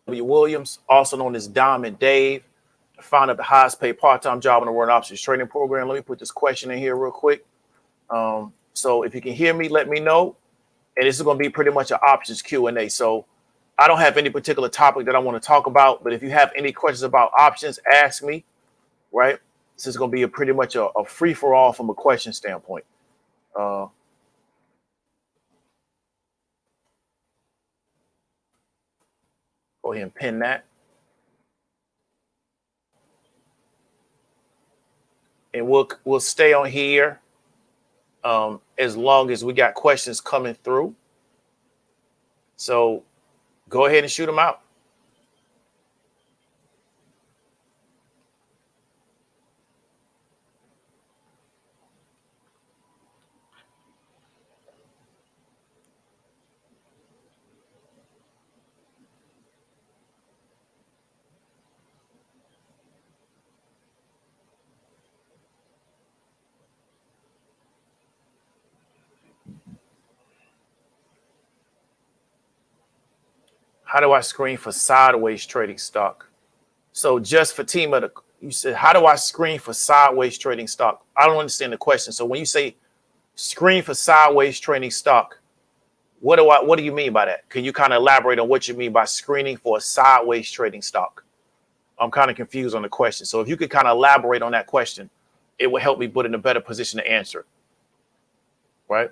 Williams, also known as Diamond Dave, founder of the highest paid part-time job in the world options trading program. Let me put this question in here real quick. So if you can hear me, let me know. And this is going to be pretty much an options Q&A. So I don't have any particular topic that I want to talk about, but if you have any questions about options, ask me, right? This is going to be pretty much a free-for-all from a question standpoint. Go ahead and pin that. And we'll stay on here as long as we got questions coming through. So go ahead and shoot them out. How do I screen for sideways trading stock? So just Fatima, you said, how do I screen for sideways trading stock? I don't understand the question. So when you say screen for sideways trading stock, what do you mean by that? Can you kind of elaborate on what you mean by screening for a sideways trading stock? I'm kind of confused on the question. So if you could kind of elaborate on that question, it would help me put in a better position to answer. Right?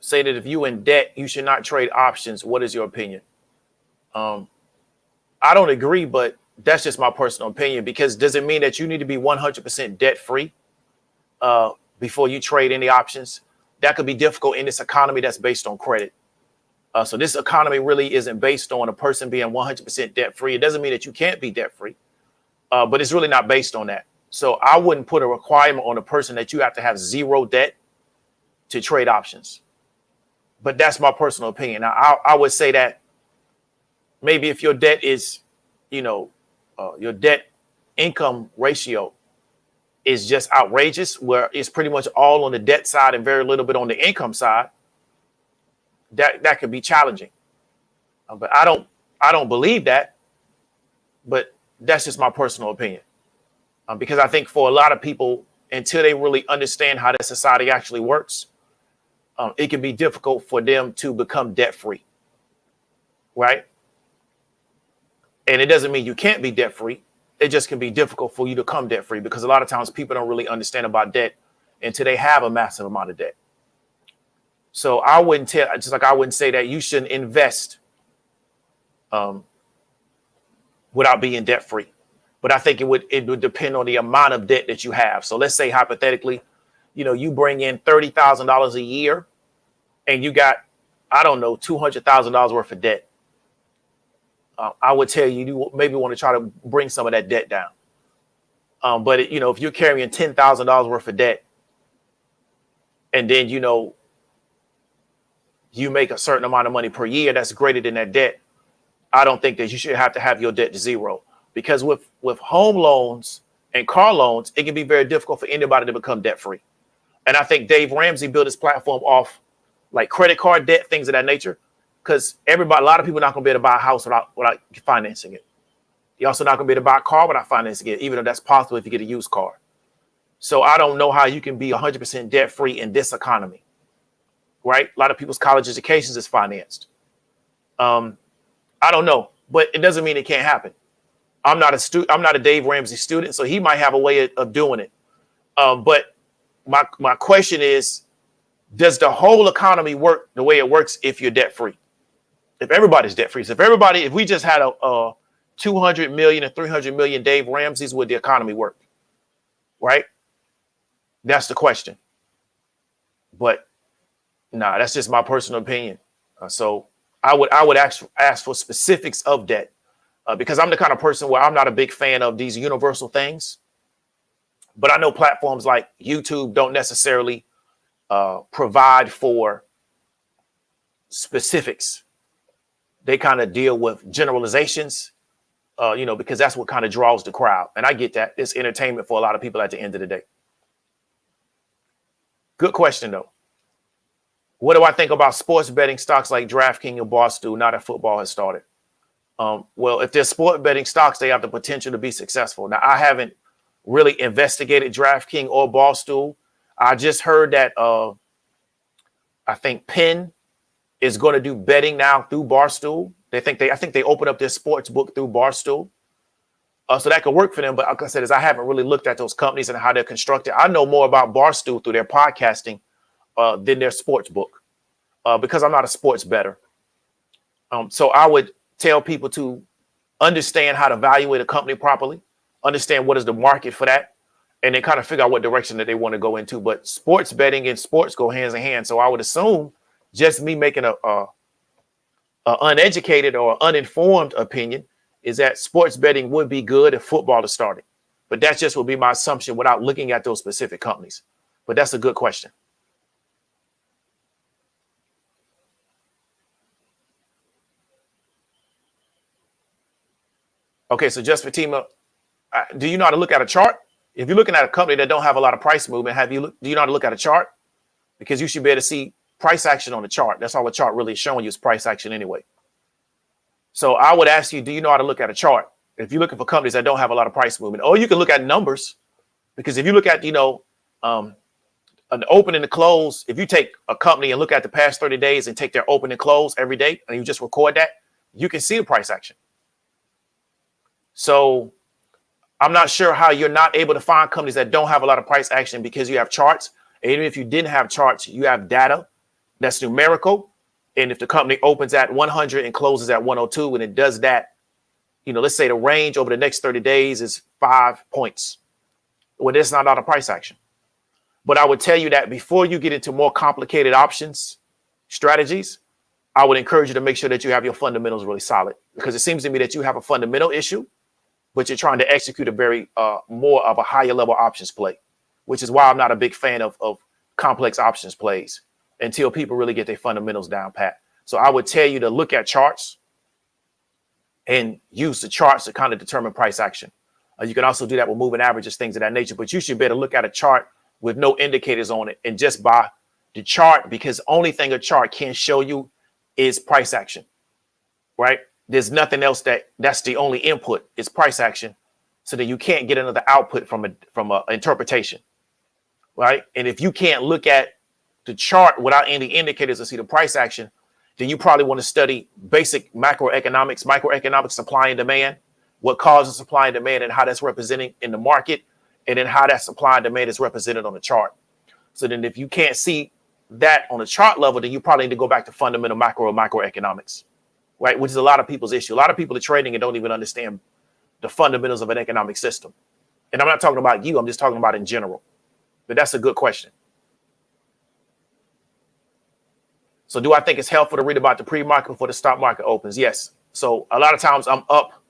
Say that if you in debt, you should not trade options. What is your opinion? I don't agree, but that's just my personal opinion, because does it mean that you need to be 100% debt free before you trade any options? That could be difficult in this economy that's based on credit. So this economy really isn't based on a person being 100% debt free. It doesn't mean that you can't be debt free, but it's really not based on that. So I wouldn't put a requirement on a person that you have to have zero debt to trade options. But that's my personal opinion. Now, I would say that maybe if your debt is, your debt income ratio is just outrageous, where it's pretty much all on the debt side and very little bit on the income side, that could be challenging. But I don't believe that. But that's just my personal opinion, because I think for a lot of people, until they really understand how this society actually works, it can be difficult for them to become debt free. Right. And it doesn't mean you can't be debt free. It just can be difficult for you to come debt free, because a lot of times people don't really understand about debt until they have a massive amount of debt. So I wouldn't say that you shouldn't invest without being debt free. But I think it would depend on the amount of debt that you have. So let's say hypothetically, you bring in $30,000 a year and you got, I don't know, $200,000 worth of debt. I would tell you maybe want to try to bring some of that debt down. But if you're carrying $10,000 worth of debt, and then you make a certain amount of money per year that's greater than that debt, I don't think that you should have to have your debt to zero. Because with home loans and car loans, it can be very difficult for anybody to become debt free. And I think Dave Ramsey built his platform off like credit card debt, things of that nature. Because a lot of people are not going to be able to buy a house without financing it. You're also not going to be able to buy a car without financing it, even though that's possible if you get a used car. So I don't know how you can be 100% debt free in this economy, right? A lot of people's college educations is financed. I don't know, but it doesn't mean it can't happen. I'm not a Dave Ramsey student, so he might have a way of doing it. But my question is, does the whole economy work the way it works if you're debt free? If everybody's debt free, so if we just had a 200 million and 300 million Dave Ramseys, would the economy work? Right? That's the question. But that's just my personal opinion. So I would ask for specifics of debt, because I'm the kind of person where I'm not a big fan of these universal things. But I know platforms like YouTube don't necessarily provide for specifics. They kind of deal with generalizations, because that's what kind of draws the crowd. And I get that. It's entertainment for a lot of people at the end of the day. Good question, though. What do I think about sports betting stocks like DraftKings and Barstool now that football has started? Well, if they're sport betting stocks, they have the potential to be successful. Now, I haven't really investigated DraftKings or Barstool. I just heard that I think Penn is going to do betting now through Barstool. I think they open up their sports book through Barstool. So that could work for them. But like I said, I haven't really looked at those companies and how they're constructed. I know more about Barstool through their podcasting than their sports book because I'm not a sports bettor. So I would tell people to understand how to evaluate a company properly, understand what is the market for that, and then kind of figure out what direction that they want to go into. But sports betting and sports go hands in hand. So I would assume just me making a uneducated or uninformed opinion is that sports betting would be good if football is starting. But that just would be my assumption without looking at those specific companies. But that's a good question. Okay, so just Fatima, do you know how to look at a chart? If you're looking at a company that don't have a lot of price movement, do you know how to look at a chart? Because you should be able to see price action on the chart. That's all a chart really is showing you is price action anyway. So I would ask you, do you know how to look at a chart? If you're looking for companies that don't have a lot of price movement, or you can look at numbers, because if you look at, an open and a close, if you take a company and look at the past 30 days and take their open and close every day, and you just record that, you can see the price action. So I'm not sure how you're not able to find companies that don't have a lot of price action because you have charts. And even if you didn't have charts, you have data that's numerical. And if the company opens at 100 and closes at 102, and it does that, let's say the range over the next 30 days is 5 points. Well, there's not a lot of price action. But I would tell you that before you get into more complicated options strategies, I would encourage you to make sure that you have your fundamentals really solid, because it seems to me that you have a fundamental issue, but you're trying to execute a very more of a higher level options play, which is why I'm not a big fan of complex options plays until people really get their fundamentals down pat. So I would tell you to look at charts and use the charts to kind of determine price action. You can also do that with moving averages, things of that nature, but you should be able to look at a chart with no indicators on it and just by the chart, because the only thing a chart can show you is price action, right? There's nothing else that's the only input is price action. So that you can't get another output from a interpretation, right? And if you can't look at the chart without any indicators to see the price action, then you probably want to study basic microeconomics, supply and demand, what causes supply and demand and how that's representing in the market, and then how that supply and demand is represented on the chart. So then if you can't see that on the chart level, then you probably need to go back to fundamental microeconomics, right? Which is a lot of people's issue. A lot of people are trading and don't even understand the fundamentals of an economic system. And I'm not talking about you, I'm just talking about in general. But that's a good question. So do I think it's helpful to read about the pre-market before the stock market opens? Yes. So a lot of times I'm up.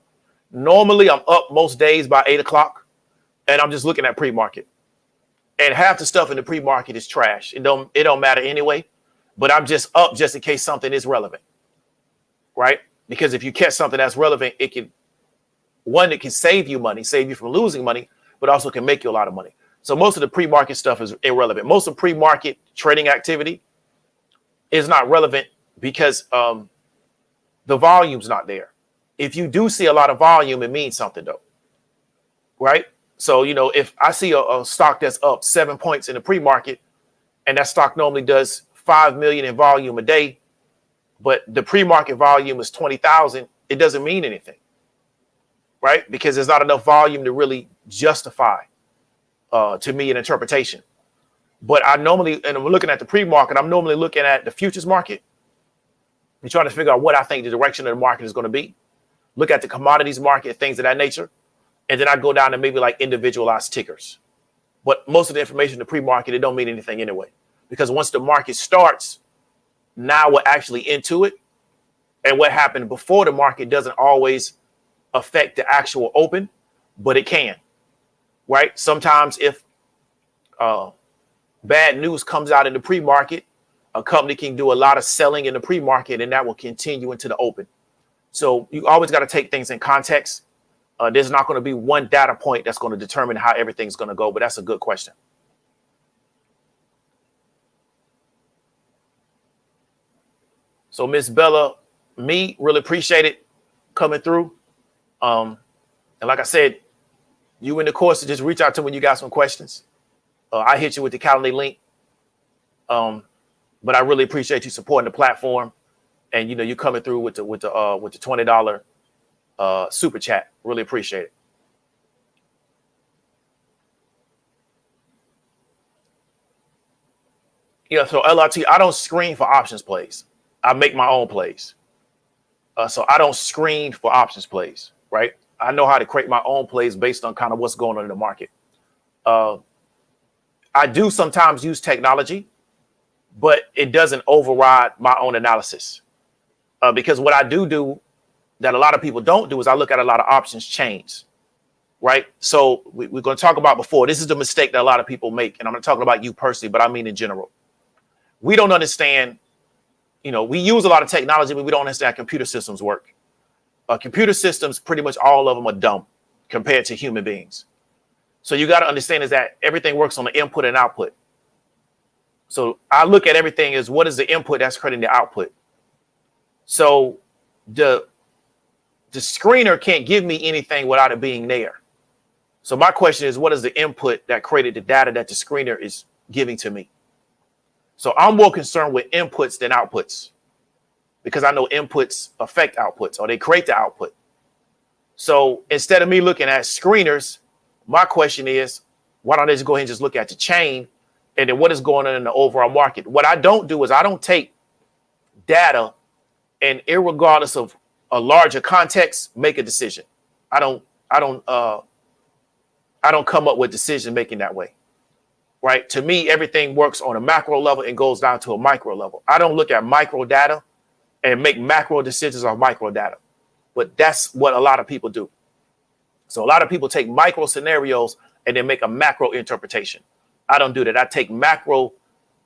Normally I'm up most days by 8 o'clock, and I'm just looking at pre-market. And half the stuff in the pre-market is trash. It don't matter anyway, but I'm just up just in case something is relevant, right? Because if you catch something that's relevant, it can save you money, save you from losing money, but also can make you a lot of money. So most of the pre-market stuff is irrelevant. Most of pre-market trading activity is not relevant because the volume's not there. If you do see a lot of volume, it means something though, right? So, if I see a stock that's up 7 points in the pre-market and that stock normally does 5 million in volume a day, but the pre-market volume is 20,000, it doesn't mean anything, right? Because there's not enough volume to really justify to me an interpretation. But and I'm looking at the pre-market, I'm normally looking at the futures market and trying to figure out what I think the direction of the market is going to be. Look at the commodities market, things of that nature. And then I go down to maybe like individualized tickers. But most of the information in the pre-market, it don't mean anything anyway. Because once the market starts, now we're actually into it. And what happened before the market doesn't always affect the actual open, but it can, right? Sometimes if bad news comes out in the pre-market, a company can do a lot of selling in the pre-market and that will continue into the open. So you always got to take things in context. There's not going to be one data point that's going to determine how everything's going to go, but that's a good question. So Miss Bella, me really appreciate it coming through. And like I said, you in the course to just reach out to me when you got some questions. I hit you with the Calendly link. But I really appreciate you supporting the platform, and you coming through with the $20 super chat. Really appreciate it. Yeah, so LRT, I don't screen for options plays. I make my own plays. So I don't screen for options plays, right? I know how to create my own plays based on kind of what's going on in the market. I do sometimes use technology, but it doesn't override my own analysis. Because what I do that a lot of people don't do is I look at a lot of options chains, right? So we're going to talk about before. This is the mistake that a lot of people make. And I'm not talking about you personally, but I mean in general. We don't understand, we use a lot of technology, but we don't understand how computer systems work. Computer systems, pretty much all of them are dumb compared to human beings. So you got to understand is that everything works on the input and output. So I look at everything as what is the input that's creating the output. So the screener can't give me anything without it being there. So my question is, what is the input that created the data that the screener is giving to me? So I'm more concerned with inputs than outputs, because I know inputs affect outputs, or they create the output. So instead of me looking at screeners, my question is, why don't they just go ahead and just look at the chain and then what is going on in the overall market? What I don't do is I don't take data and irregardless of a larger context, make a decision. I don't come up with decision making that way. Right? To me, everything works on a macro level and goes down to a micro level. I don't look at micro data and make macro decisions on micro data. But that's what a lot of people do. So a lot of people take micro scenarios and then make a macro interpretation. I don't do that. I take macro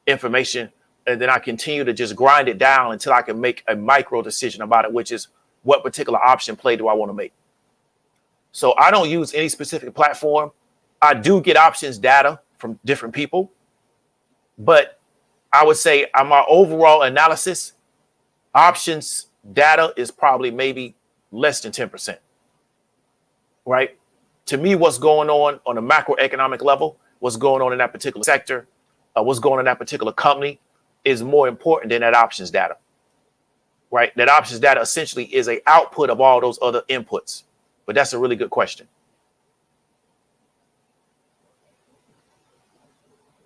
information and then I continue to just grind it down until I can make a micro decision about it, which is what particular option play do I want to make. So I don't use any specific platform. I do get options data from different people, but I would say on my overall analysis, options data is probably maybe less than 10%, right? To me, what's going on a macroeconomic level, what's going on in that particular sector, what's going on in that particular company is more important than that options data, right? That options data essentially is an output of all those other inputs, but that's a really good question.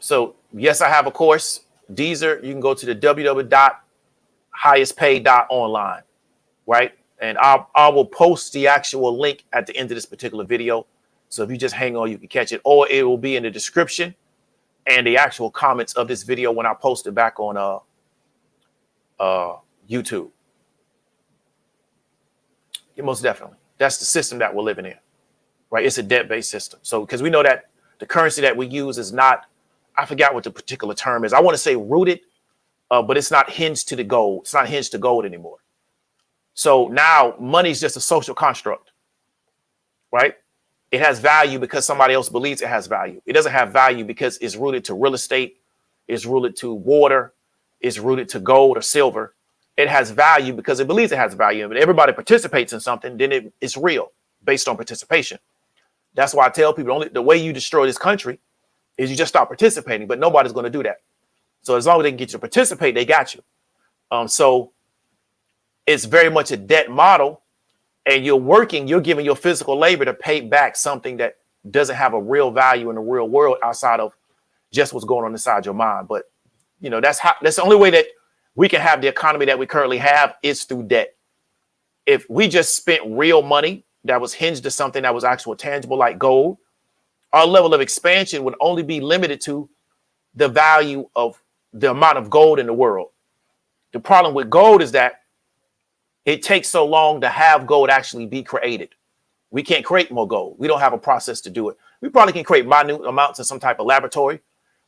So yes, I have a course. Deezer, you can go to the www.highestpaid.online, right? And I will post the actual link at the end of this particular video. So if you just hang on, you can catch it, or it will be in the description and the actual comments of this video when I post it back on YouTube. Yeah, most definitely. That's the system that we're living in, right? It's a debt-based system. So because we know that the currency that we use is not, I forgot what the particular term is. I want to say rooted, but it's not hinged to the gold. It's not hinged to gold anymore. So now money is just a social construct, right? It has value because somebody else believes it has value. It doesn't have value because it's rooted to real estate, it's rooted to water, it's rooted to gold or silver. It has value because it believes it has value. If everybody participates in something, then it's real based on participation. That's why I tell people the way you destroy this country is you just stop participating, but nobody's going to do that. So as long as they can get you to participate, they got you. So it's very much a debt model, and you're giving your physical labor to pay back something that doesn't have a real value in the real world outside of just what's going on inside your mind. But that's the only way that we can have the economy that we currently have is through debt. If we just spent real money that was hinged to something that was actual tangible like gold, our level of expansion would only be limited to the value of the amount of gold in the world. The problem with gold is that it takes so long to have gold actually be created. We can't create more gold. We don't have a process to do it. We probably can create minute amounts in some type of laboratory,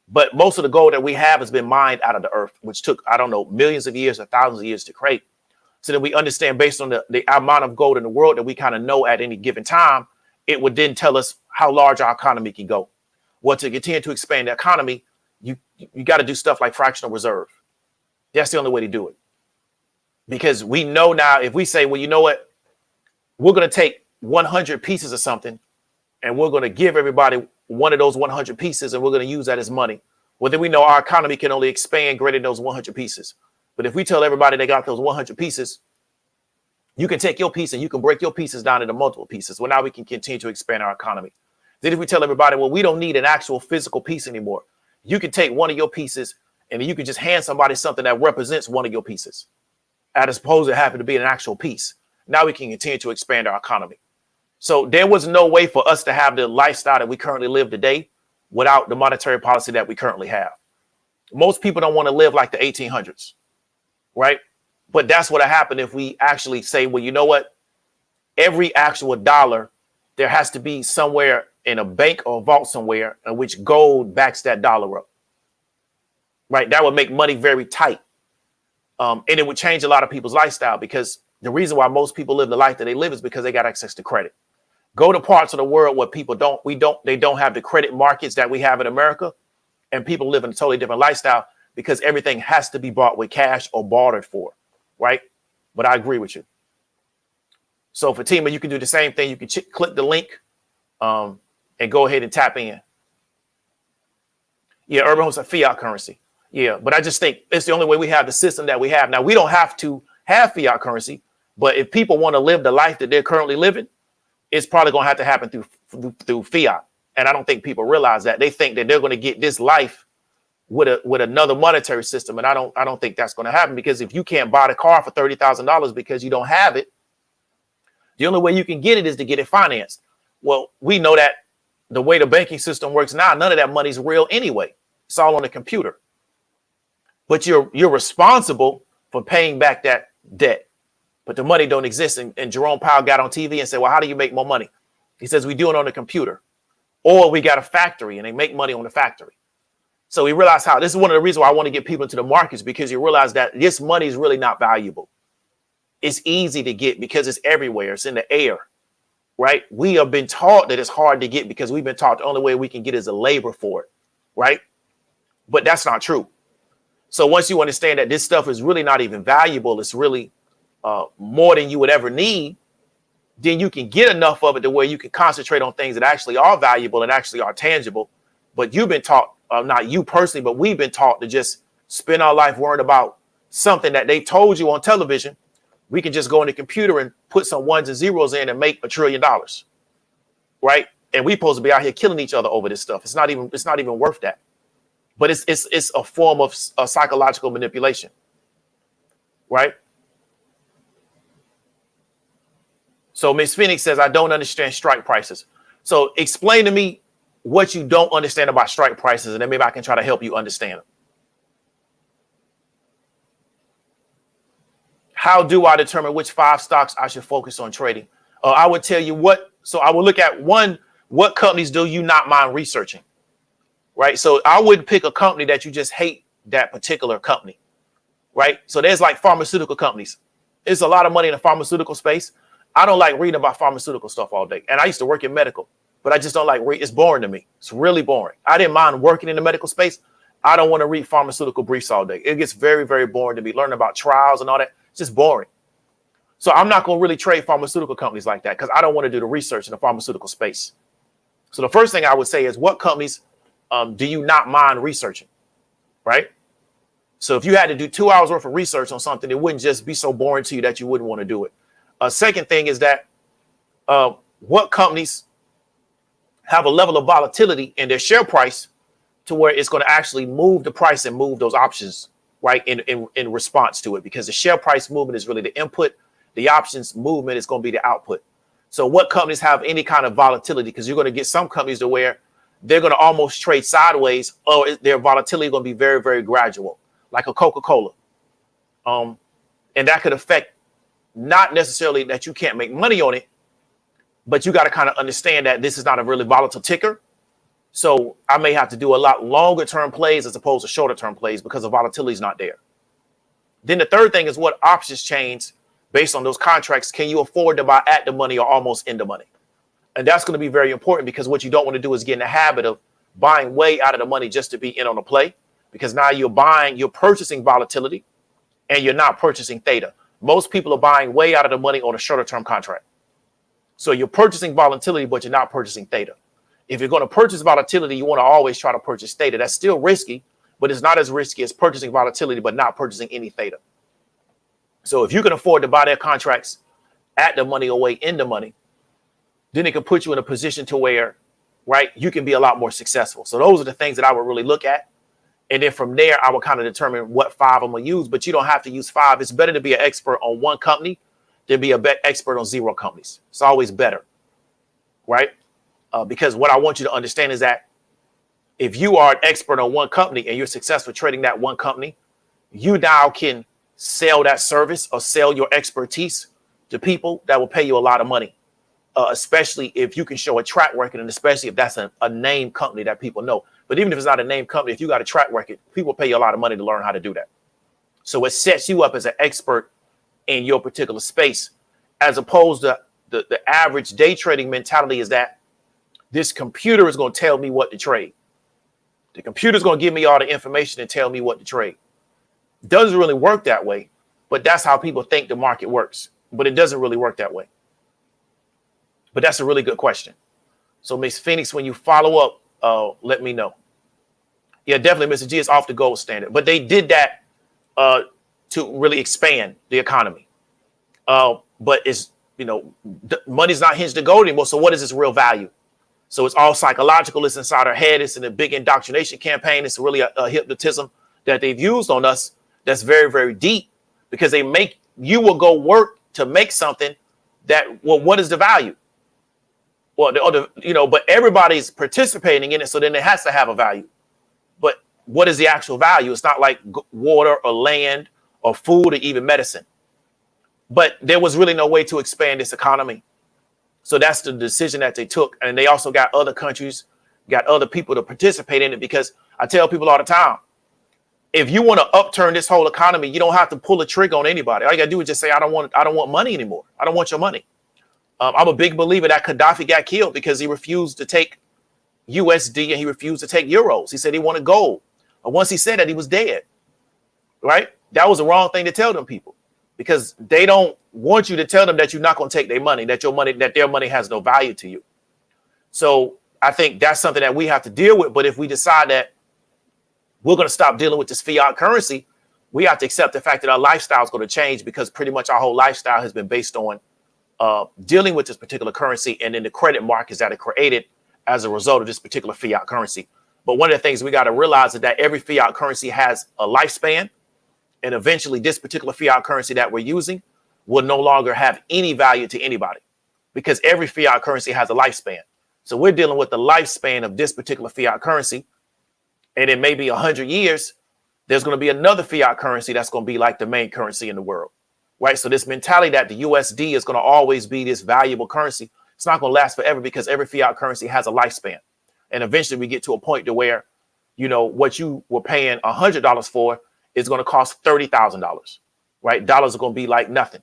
but most of the gold that we have has been mined out of the earth, which took, I don't know, millions of years or thousands of years to create. So that we understand based on the amount of gold in the world that we kind of know at any given time, it would then tell us how large our economy can go. Well, to continue to expand the economy, you got to do stuff like fractional reserve. That's the only way to do it. Because we know now, if we say, well, you know what, we're going to take 100 pieces of something and we're going to give everybody one of those 100 pieces and we're going to use that as money. Well, then we know our economy can only expand greater than those 100 pieces. But if we tell everybody they got those 100 pieces, you can take your piece and you can break your pieces down into multiple pieces. Well, now we can continue to expand our economy. Then if we tell everybody, well, we don't need an actual physical piece anymore. You can take one of your pieces and you can just hand somebody something that represents one of your pieces, as opposed to having to be an actual piece. Now we can continue to expand our economy. So there was no way for us to have the lifestyle that we currently live today without the monetary policy that we currently have. Most people don't want to live like the 1800s, right? But that's what happened if we actually say, well, you know what? Every actual dollar, there has to be somewhere in a bank or a vault somewhere in which gold backs that dollar up, right? That would make money very tight. And it would change a lot of people's lifestyle, because the reason why most people live the life that they live is because they got access to credit. Go to parts of the world where people they don't have the credit markets that we have in America, and people live in a totally different lifestyle because everything has to be bought with cash or bartered for, right? But I agree with you. So Fatima, you can do the same thing. You can click the link and go ahead and tap in. Yeah, Urban Hosts are fiat currency. Yeah, but I just think it's the only way we have the system that we have. Now, we don't have to have fiat currency, but if people want to live the life that they're currently living, it's probably going to have to happen through fiat. And I don't think people realize that. They think that they're going to get this life with another monetary system. And I don't think that's going to happen, because if you can't buy the car for $30,000 because you don't have it, the only way you can get it is to get it financed. Well, we know that the way the banking system works now, none of that money's real anyway. It's all on the computer. But you're responsible for paying back that debt. But the money don't exist. And Jerome Powell got on TV and said, well, how do you make more money? He says, we do it on the computer, or we got a factory and they make money on the factory. So we realize how this is one of the reasons why I want to get people into the markets, because you realize that this money is really not valuable. It's easy to get because it's everywhere. It's in the air, right? We have been taught that it's hard to get because we've been taught the only way we can get is a labor for it, right? But that's not true. So once you understand that this stuff is really not even valuable, it's really more than you would ever need, then you can get enough of it to where you can concentrate on things that actually are valuable and actually are tangible. But you've been taught, not you personally, but we've been taught to just spend our life worrying about something that they told you on television. We can just go on the computer and put some ones and zeros in and make $1 trillion, right? And we're supposed to be out here killing each other over this stuff. It's not even worth that. But it's a form of psychological manipulation, right? So Ms. Phoenix says, I don't understand strike prices. So explain to me what you don't understand about strike prices, and then maybe I can try to help you understand them. How do I determine which 5 stocks I should focus on trading? I would tell you so I will look at what companies do you not mind researching, right? So I wouldn't pick a company that you just hate that particular company, right? So there's like pharmaceutical companies. There's a lot of money in the pharmaceutical space. I don't like reading about pharmaceutical stuff all day. And I used to work in medical, but I just don't like reading. It's boring to me. It's really boring. I didn't mind working in the medical space. I don't want to read pharmaceutical briefs all day. It gets very, very boring to me. Learning about trials and all that. It's just boring. So I'm not going to really trade pharmaceutical companies like that, because I don't want to do the research in the pharmaceutical space. So the first thing I would say is, what companies do you not mind researching, right? So if you had to do 2 hours worth of research on something, it wouldn't just be so boring to you that you wouldn't want to do it. Second thing is that what companies have a level of volatility in their share price to where it's going to actually move the price and move those options, right, in response to it, because the share price movement is really the input. The options movement is going to be the output. So what companies have any kind of volatility? Because you're going to get some companies to where they're going to almost trade sideways, or their volatility is going to be very, very gradual, like a Coca-Cola. And that could affect not necessarily that you can't make money on it, but you got to kind of understand that this is not a really volatile ticker. So I may have to do a lot longer term plays as opposed to shorter term plays because the volatility is not there. Then the third thing is, what options change based on those contracts can you afford to buy at the money or almost in the money? And that's going to be very important, because what you don't want to do is get in the habit of buying way out of the money just to be in on the play, because now you're purchasing volatility and you're not purchasing theta. Most people are buying way out of the money on a shorter term contract. So you're purchasing volatility, but you're not purchasing theta. If you're going to purchase volatility, you want to always try to purchase theta. That's still risky, but it's not as risky as purchasing volatility, but not purchasing any theta. So if you can afford to buy their contracts at the money or way in the money, then it can put you in a position to where, right, you can be a lot more successful. So those are the things that I would really look at. And then from there, I will kind of determine what 5 I'm going to use. But you don't have to use 5. It's better to be an expert on one company than be an expert on 0 companies. It's always better, right? Because what I want you to understand is that if you are an expert on one company and you're successful trading that one company, you now can sell that service or sell your expertise to people that will pay you a lot of money, especially if you can show a track record, and especially if that's a name company that people know. But even if it's not a name company, if you got a track record, people pay you a lot of money to learn how to do that. So it sets you up as an expert in your particular space, as opposed to the average day trading mentality is that this computer is going to tell me what to trade. The computer is going to give me all the information and tell me what to trade. Doesn't really work that way, but that's how people think the market works. But it doesn't really work that way. But that's a really good question. So Miss Phoenix, when you follow up, let me know. Yeah, definitely, Mr. G is off the gold standard. But they did that to really expand the economy. But it's, money's not hinged to gold anymore. So what is its real value? So it's all psychological. It's inside our head. It's in a big indoctrination campaign. It's really a hypnotism that they've used on us that's very, very deep, because you will go work to make something that, well, what is the value? Well, but everybody's participating in it. So then it has to have a value. But what is the actual value? It's not like water or land or food or even medicine. But there was really no way to expand this economy. So that's the decision that they took. And they also got other countries, got other people to participate in it, because I tell people all the time, if you want to upturn this whole economy, you don't have to pull a trigger on anybody. All you got to do is just say, I don't want money anymore. I don't want your money. I'm a big believer that Gaddafi got killed because he refused to take USD and he refused to take euros. He said he wanted gold. And once he said that, he was dead. Right? That was the wrong thing to tell them people, because they don't want you to tell them that you're not going to take their money, that their money has no value to you. So I think that's something that we have to deal with. But if we decide that we're going to stop dealing with this fiat currency, we have to accept the fact that our lifestyle is going to change, because pretty much our whole lifestyle has been based on dealing with this particular currency and then the credit markets that are created as a result of this particular fiat currency. But one of the things we got to realize is that every fiat currency has a lifespan, and eventually this particular fiat currency that we're using will no longer have any value to anybody, because every fiat currency has a lifespan. So we're dealing with the lifespan of this particular fiat currency. And in maybe 100 years, there's going to be another fiat currency that's going to be like the main currency in the world, right? So this mentality that the USD is going to always be this valuable currency, it's not going to last forever, because every fiat currency has a lifespan. And eventually we get to a point to where, what you were paying $100 for is going to cost $30,000, right? Dollars are going to be like nothing.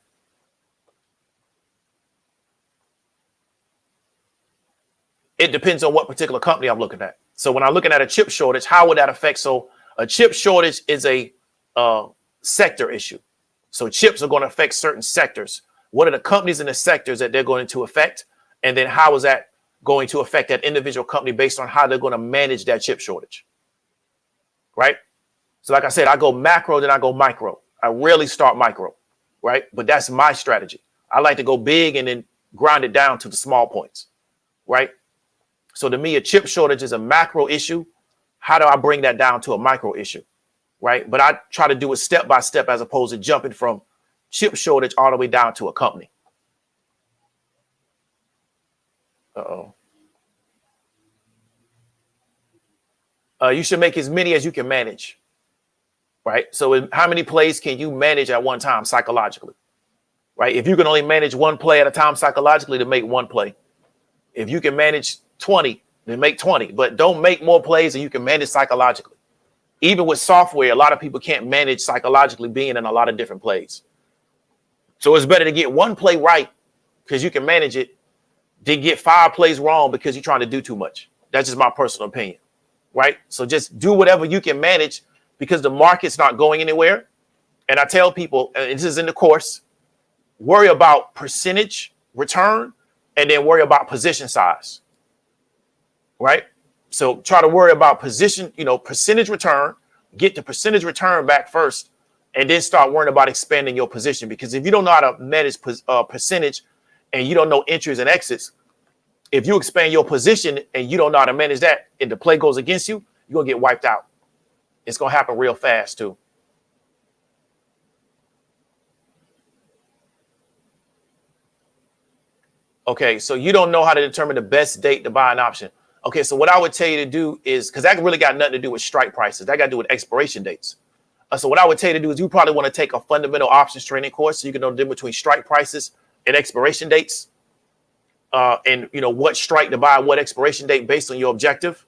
It depends on what particular company I'm looking at. So when I'm looking at a chip shortage, how would that affect? So a chip shortage is a sector issue. So chips are going to affect certain sectors. What are the companies in the sectors that they're going to affect? And then how is that going to affect that individual company based on how they're going to manage that chip shortage? Right? So like I said, I go macro, then I go micro. I rarely start micro, right? But that's my strategy. I like to go big and then grind it down to the small points, right? So to me, a chip shortage is a macro issue. How do I bring that down to a micro issue, right? But I try to do it step by step, as opposed to jumping from chip shortage all the way down to a company. You should make as many as you can manage, right? So how many plays can you manage at one time psychologically, right? If you can only manage one play at a time psychologically, to make one play. If you can manage 20, then make 20, but don't make more plays than you can manage psychologically. Even with software, a lot of people can't manage psychologically being in a lot of different plays. So it's better to get one play right because you can manage it than get 5 plays wrong because you're trying to do too much. That's just my personal opinion, right? So just do whatever you can manage, because the market's not going anywhere. And I tell people, and this is in the course, worry about percentage return and then worry about position size, right? So try to worry about percentage return, get the percentage return back first, and then start worrying about expanding your position. Because if you don't know how to manage percentage and you don't know entries and exits, if you expand your position and you don't know how to manage that and the play goes against you, you're going to get wiped out. It's going to happen real fast too. Okay, so you don't know how to determine the best date to buy an option. Okay, so what I would tell you to do is, because that really got nothing to do with strike prices. That got to do with expiration dates. So what I would tell you to do is you probably want to take a fundamental options training course so you can know the difference between strike prices and expiration dates. And what strike to buy, what expiration date based on your objective.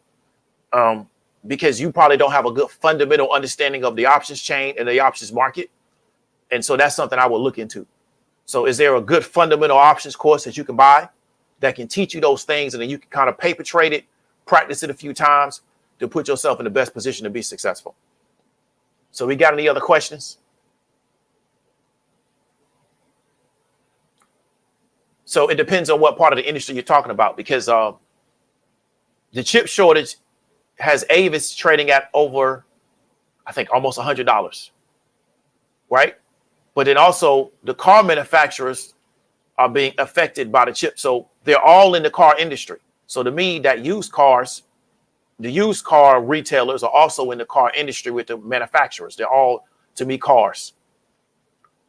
Because you probably don't have a good fundamental understanding of the options chain and the options market. And so that's something I will look into. So is there a good fundamental options course that you can buy that can teach you those things, and then you can kind of paper trade it, practice it a few times to put yourself in the best position to be successful? So we got any other questions? So it depends on what part of the industry you're talking about, because the chip shortage has Avis trading at over, I think, almost $100, right? But then also the car manufacturers are being affected by the chip. So they're all in the car industry. So to me, the used car retailers are also in the car industry with the manufacturers. They're all, to me, cars.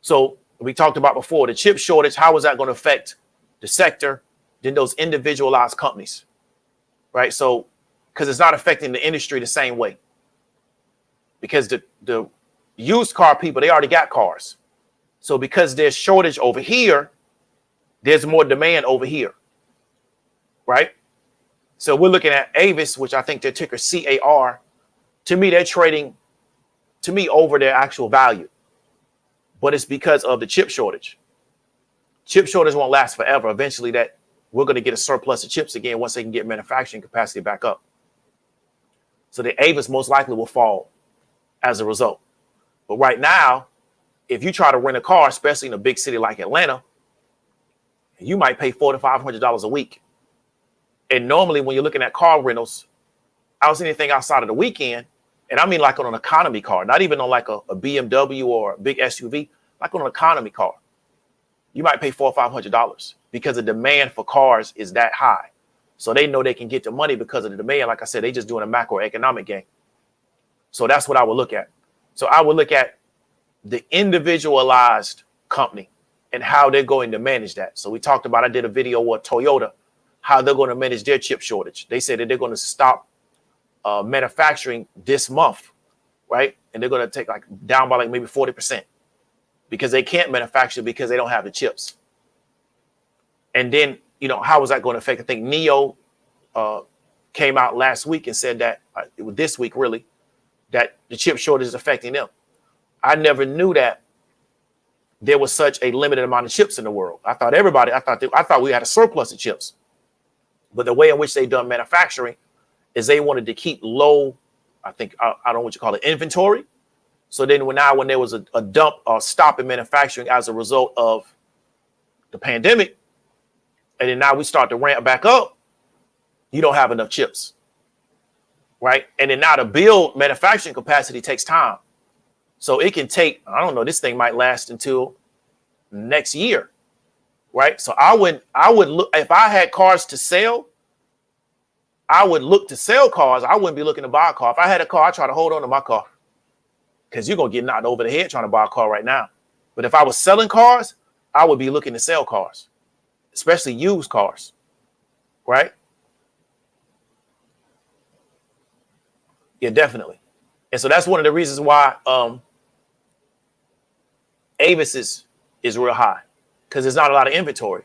So we talked about before, the chip shortage, how is that going to affect the sector, then those individualized companies, right? So, because it's not affecting the industry the same way. Because the used car people, they already got cars. So because there's shortage over here, there's more demand over here, right? So we're looking at Avis, which I think their ticker CAR. To me, they're trading, over their actual value. But it's because of the chip shortage. Chip shortage won't last forever. Eventually, that we're going to get a surplus of chips again once they can get manufacturing capacity back up. So the Avis most likely will fall as a result. But right now, if you try to rent a car, especially in a big city like Atlanta, you might pay $400 to $500 a week. And normally when you're looking at car rentals, I don't see anything outside of the weekend. And I mean like on an economy car, not even on like a BMW or a big SUV, like on an economy car. You might pay $400 or $500 because the demand for cars is that high. So they know they can get the money because of the demand. Like I said, they just doing a macroeconomic game. So that's what I would look at. So I would look at the individualized company and how they're going to manage that. So we talked about, I did a video with Toyota, how they're going to manage their chip shortage. They said that they're going to stop manufacturing this month, right? And they're going to take like down by like maybe 40% because they can't manufacture because they don't have the chips. And then, how is that going to affect? I think NIO came out last week and said that this week, really, that the chip shortage is affecting them. I never knew that there was such a limited amount of chips in the world. I thought we had a surplus of chips. But the way in which they done manufacturing is they wanted to keep low, I don't know what you call it, inventory. So then when there was a dump or stop in manufacturing as a result of the pandemic, and then now we start to ramp back up, you don't have enough chips, right? And then now to build manufacturing capacity takes time. So it can take, I don't know, this thing might last until next year, right? So I would look, if I had cars to sell, I would look to sell cars. I wouldn't be looking to buy a car. If I had a car, I'd try to hold on to my car because you're going to get knocked over the head trying to buy a car right now. But if I was selling cars, I would be looking to sell cars, especially used cars, right? Yeah, definitely. And so that's one of the reasons why Avis is real high, because there's not a lot of inventory.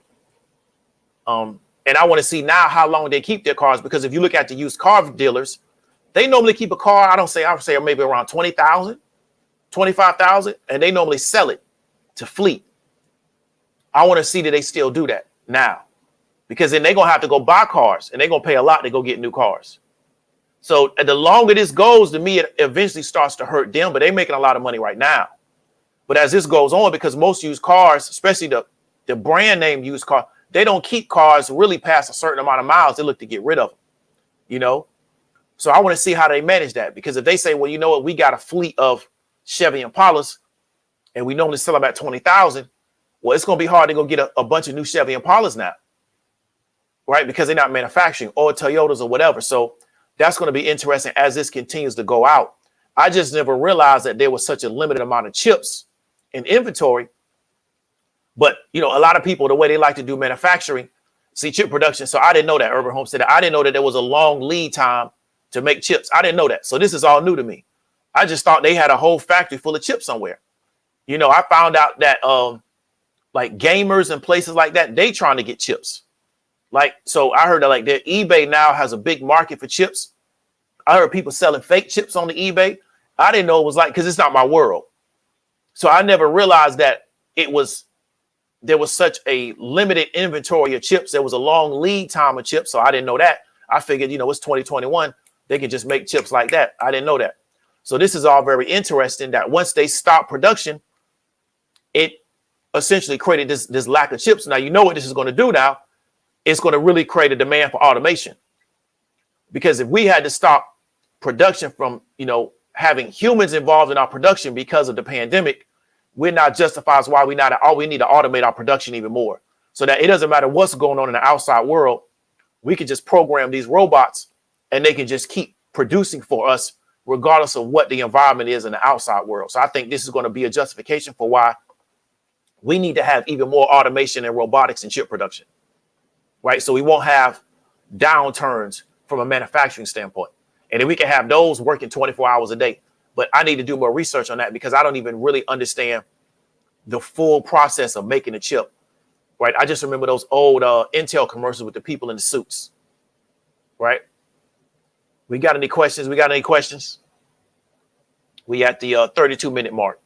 And I want to see now how long they keep their cars, because if you look at the used car dealers, they normally keep a car, I would say maybe around 20,000, 25,000, and they normally sell it to fleet. I want to see that they still do that now, because then they're going to have to go buy cars and they're going to pay a lot to go get new cars. So the longer this goes, to me, it eventually starts to hurt them, but they're making a lot of money right now. But as this goes on, because most used cars, especially the brand name used car, they don't keep cars really past a certain amount of miles. They look to get rid of them, you know? So I want to see how they manage that, because if they say, well, you know what, we got a fleet of Chevy Impalas and we normally sell them at 20,000. Well, it's going to be hard to go get a bunch of new Chevy Impalas now, right? Because they're not manufacturing, or Toyotas or whatever. So that's going to be interesting as this continues to go out. I just never realized that there was such a limited amount of chips in inventory. But, you know, a lot of people, the way they like to do manufacturing, see chip production. So I didn't know that, Urban Homestead. I didn't know that there was a long lead time to make chips. I didn't know that. So this is all new to me. I just thought they had a whole factory full of chips somewhere. You know, I found out that like gamers and places like that, they trying to get chips. Like, so I heard that like their eBay now has a big market for chips. I heard people selling fake chips on the eBay. I didn't know it was like, because it's not my world. So I never realized that there was such a limited inventory of chips. There was a long lead time of chips. So I didn't know that. I figured, you know, it's 2021. They could just make chips like that. I didn't know that. So this is all very interesting that once they stop production, it essentially created this lack of chips. Now, you know what this is going to do now? It's going to really create a demand for automation. Because if we had to stop production from, you know, having humans involved in our production because of the pandemic, we're not justifies why we need to automate our production even more, so that it doesn't matter what's going on in the outside world. We can just program these robots and they can just keep producing for us regardless of what the environment is in the outside world. So I think this is going to be a justification for why we need to have even more automation and robotics and chip production, right? So we won't have downturns from a manufacturing standpoint. And then we can have those working 24 hours a day. But I need to do more research on that, because I don't even really understand the full process of making a chip, right? I just remember those old Intel commercials with the people in the suits, right? We got any questions? We got any questions? We at the 32-minute mark.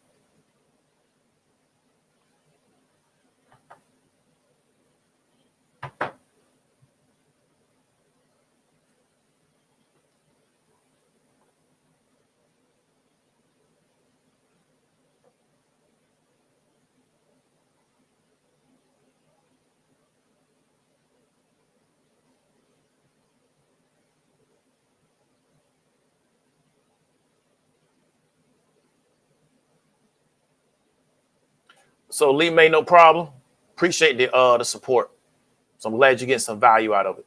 So Lee made no problem. Appreciate the support. So I'm glad you get some value out of it.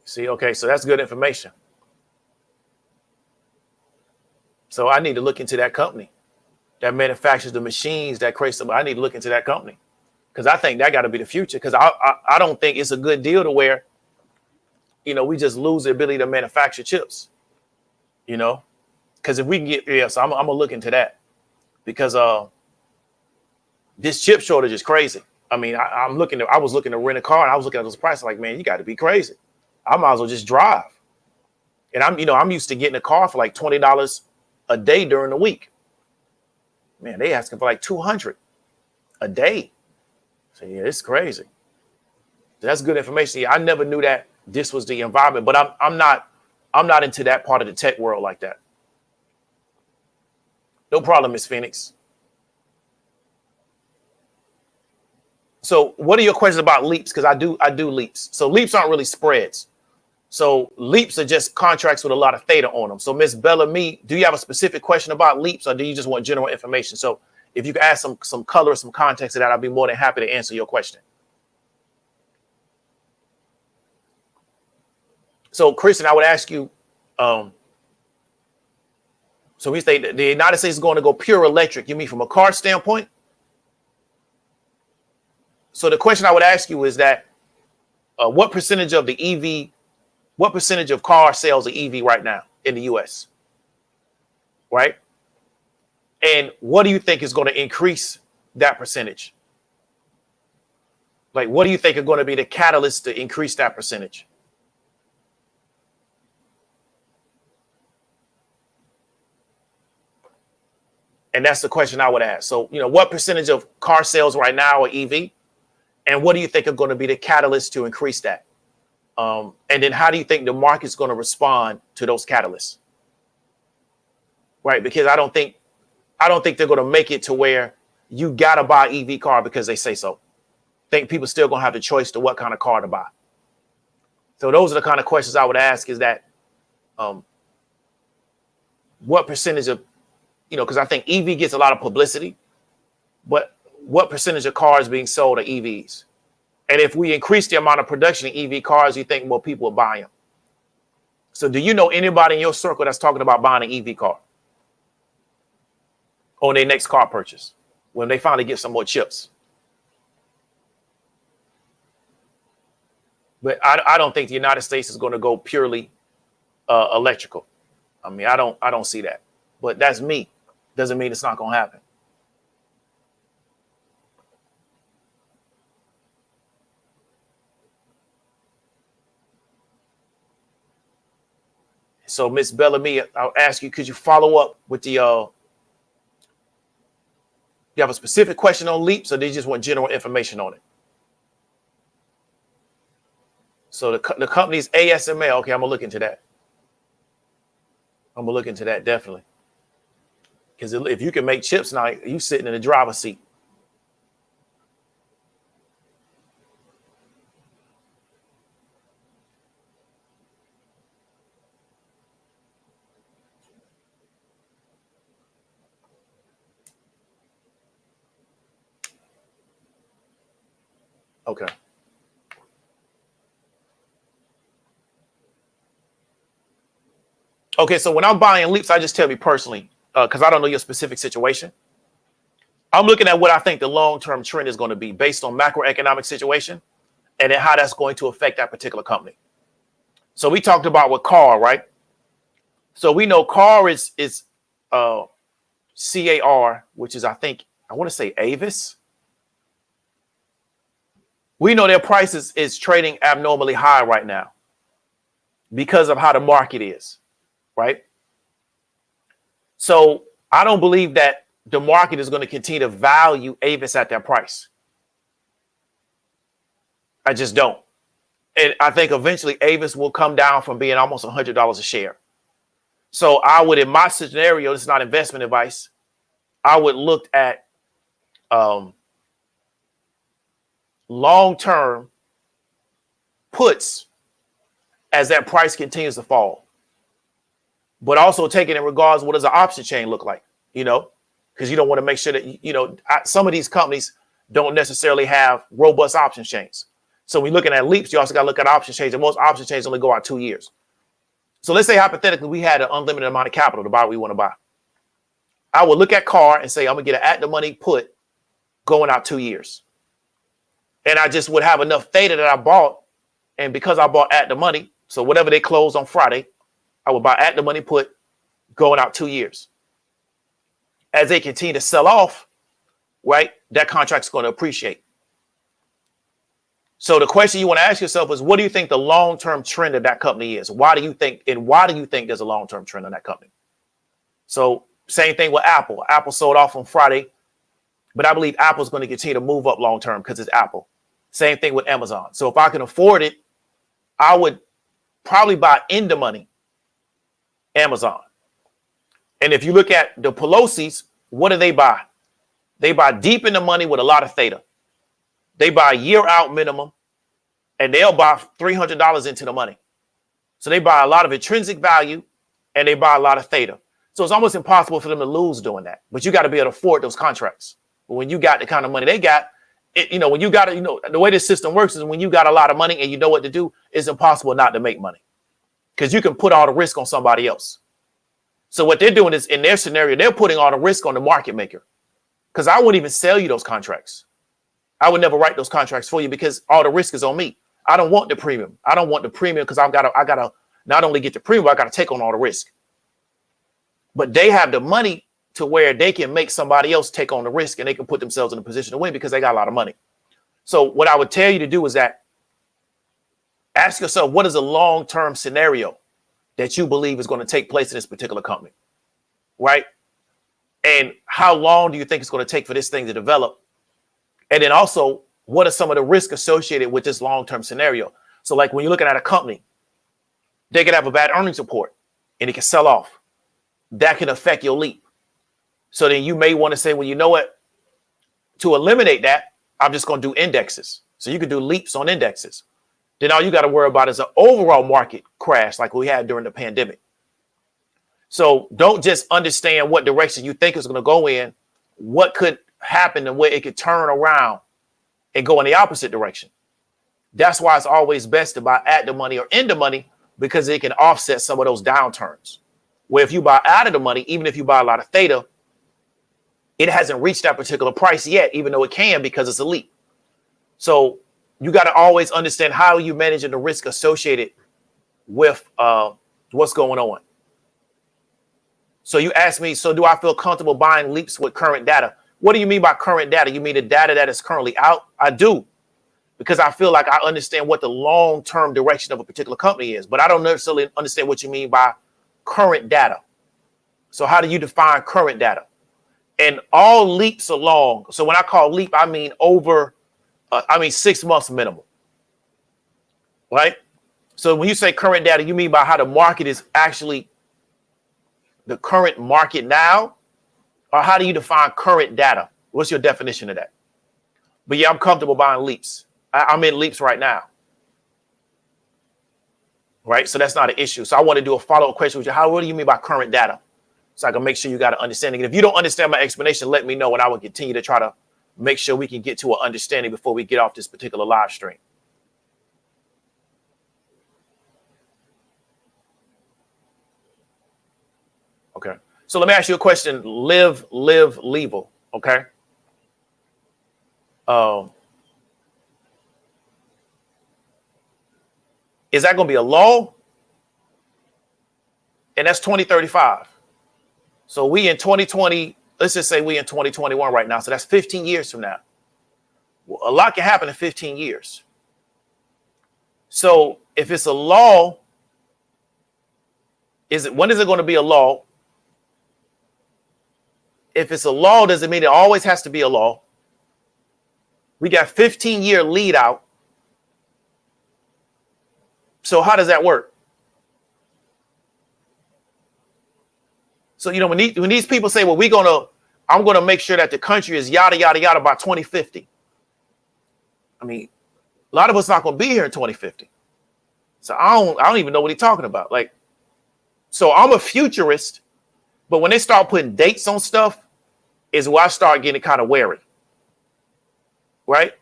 See, okay, so that's good information. So I need to look into that company that manufactures the machines that creates them. I need to look into that company, because I think that got to be the future. Because I don't think it's a good deal to where, you know, we just lose the ability to manufacture chips, you know, because if we can get, so I'm gonna look into that, because this chip shortage is crazy. I mean, I was looking to rent a car, and I was looking at those prices like, man, you got to be crazy. I might as well just drive. And I'm used to getting a car for like $20 a day during the week. Man, they asking for like $200 a day. So yeah, it's crazy. That's good information. Yeah, I never knew that this was the environment, but I'm not into that part of the tech world like that. No problem, Miss Phoenix. So what are your questions about leaps? Because I do leaps. So leaps aren't really spreads. So leaps are just contracts with a lot of theta on them. So Miss Bellamy, do you have a specific question about leaps, or do you just want general information? So if you could add some color, some context to that, I'd be more than happy to answer your question. So Kristen, I would ask you, so we say the United States is going to go pure electric. You mean from a car standpoint? So the question I would ask you is that what percentage of car sales are EV right now in the US? Right? And what do you think is going to increase that percentage? Like, what do you think are going to be the catalyst to increase that percentage? And that's the question I would ask. So, what percentage of car sales right now are EV? And what do you think are going to be the catalyst to increase that? And then how do you think the market's going to respond to those catalysts? Right? Because I don't think they're going to make it to where you got to buy EV car because they say so. I think people still going to have the choice to what kind of car to buy. So those are the kind of questions I would ask, is that what percentage of, because I think EV gets a lot of publicity, but what percentage of cars being sold are EVs? And if we increase the amount of production in EV cars, you think more people will buy them. So do you know anybody in your circle that's talking about buying an EV car on their next car purchase when they finally get some more chips? But I don't think the United States is going to go purely electrical. I mean, I don't see that. But that's me. Doesn't mean it's not going to happen. So, Miss Bellamy, I'll ask you, could you follow up with the, you have a specific question on leaps, or they just want general information on it? So the company's ASML. Okay, I'm going to look into that. I'm going to look into that, definitely. Because if you can make chips now, you sitting in the driver's seat. Okay. Okay, so when I'm buying leaps, I just tell me personally, because I don't know your specific situation. I'm looking at what I think the long-term trend is going to be based on macroeconomic situation and then how that's going to affect that particular company. So we talked about with CAR, right? So we know CAR is CAR, which is, I want to say Avis. We know their price is trading abnormally high right now because of how the market is, right? So I don't believe that the market is going to continue to value Avis at that price. I just don't. And I think eventually Avis will come down from being almost $100 a share. So I would, in my scenario, this is not investment advice, I would look at long-term puts as that price continues to fall. But also taking in regards, what does an option chain look like? Because you don't want to make sure that, some of these companies don't necessarily have robust option chains. So when you're looking at leaps, you also got to look at option chains, and most option chains only go out 2 years. So let's say hypothetically we had an unlimited amount of capital to buy what we want to buy. I would look at CAR and say, I'm going to get an at-the-money put going out 2 years. And I just would have enough theta that I bought. And because I bought at the money, so whatever they close on Friday, I would buy at the money put going out 2 years. As they continue to sell off, right, that contract's going to appreciate. So the question you want to ask yourself is, what do you think the long-term trend of that company is? Why do you think there's a long-term trend on that company? So same thing with Apple. Apple sold off on Friday, but I believe Apple's going to continue to move up long-term because it's Apple. Same thing with Amazon. So if I can afford it, I would probably buy in the money Amazon. And if you look at the Pelosi's, what do they buy? They buy deep in the money with a lot of theta. They buy a year out minimum, and they'll buy $300 into the money. So they buy a lot of intrinsic value, and they buy a lot of theta. So it's almost impossible for them to lose doing that. But you got to be able to afford those contracts. But when you got the kind of money they got, when you got the way this system works is when you got a lot of money and you know what to do, it's impossible not to make money because you can put all the risk on somebody else. So what they're doing is, in their scenario, they're putting all the risk on the market maker, because I wouldn't even sell you those contracts. I would never write those contracts for you because all the risk is on me. I don't want the premium. I don't want the premium because I gotta not only get the premium, I gotta take on all the risk. But they have the money to where they can make somebody else take on the risk, and they can put themselves in a position to win because they got a lot of money. So what I would tell you to do is that ask yourself, what is a long-term scenario that you believe is going to take place in this particular company, right? And how long do you think it's going to take for this thing to develop? And then also, what are some of the risks associated with this long-term scenario? So like when you're looking at a company, they could have a bad earnings report and it can sell off. That can affect your leap. So then you may want to say, well, you know what? To eliminate that, I'm just going to do indexes. So you could do leaps on indexes. Then all you got to worry about is an overall market crash like we had during the pandemic. So don't just understand what direction you think is going to go in, what could happen and where it could turn around and go in the opposite direction. That's why it's always best to buy at the money or in the money, because it can offset some of those downturns. Where if you buy out of the money, even if you buy a lot of theta, it hasn't reached that particular price yet, even though it can, because it's a leap. So you got to always understand how you managing the risk associated with what's going on. So you asked me, so do I feel comfortable buying leaps with current data? What do you mean by current data? You mean the data that is currently out? I do, because I feel like I understand what the long-term direction of a particular company is, but I don't necessarily understand what you mean by current data. So how do you define current data? And all leaps are long. So when I call leap, I mean 6 months minimum, right? So when you say current data, you mean by how the market is actually the current market now, or how do you define current data? What's your definition of that? But yeah, I'm comfortable buying leaps. I'm in leaps right now. Right? So that's not an issue. So I want to do a follow-up question with you. What do you mean by current data? So I can make sure you got an understanding. And if you don't understand my explanation, let me know, and I will continue to try to make sure we can get to an understanding before we get off this particular live stream. Okay. So let me ask you a question. Live, level. Okay. Is that going to be a law? And that's 2035. So we in 2020, let's just say we in 2021 right now. So that's 15 years from now. Well, a lot can happen in 15 years. So if it's a law, when is it going to be a law? If it's a law, does it mean it always has to be a law? We got 15-year lead out. So how does that work? So, when these people say, well, I'm going to make sure that the country is yada, yada, yada by 2050. I mean, a lot of us not going to be here in 2050. So I don't even know what he's talking about. Like, so I'm a futurist, but when they start putting dates on stuff is where I start getting kind of wary. Right?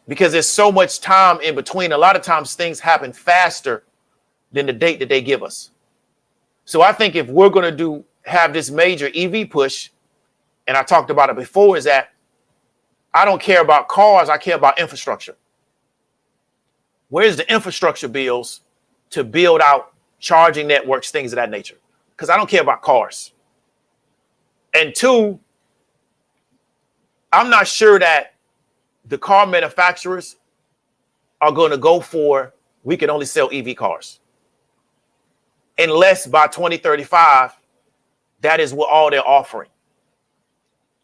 Because there's so much time in between. A lot of times things happen faster than the date that they give us. So I think if we're going to have this major EV push, and I talked about it before, is that I don't care about cars. I care about infrastructure. Where's the infrastructure bills to build out charging networks, things of that nature? Because I don't care about cars. And two, I'm not sure that the car manufacturers are going to go for, we can only sell EV cars. Unless by 2035, that is what all they're offering.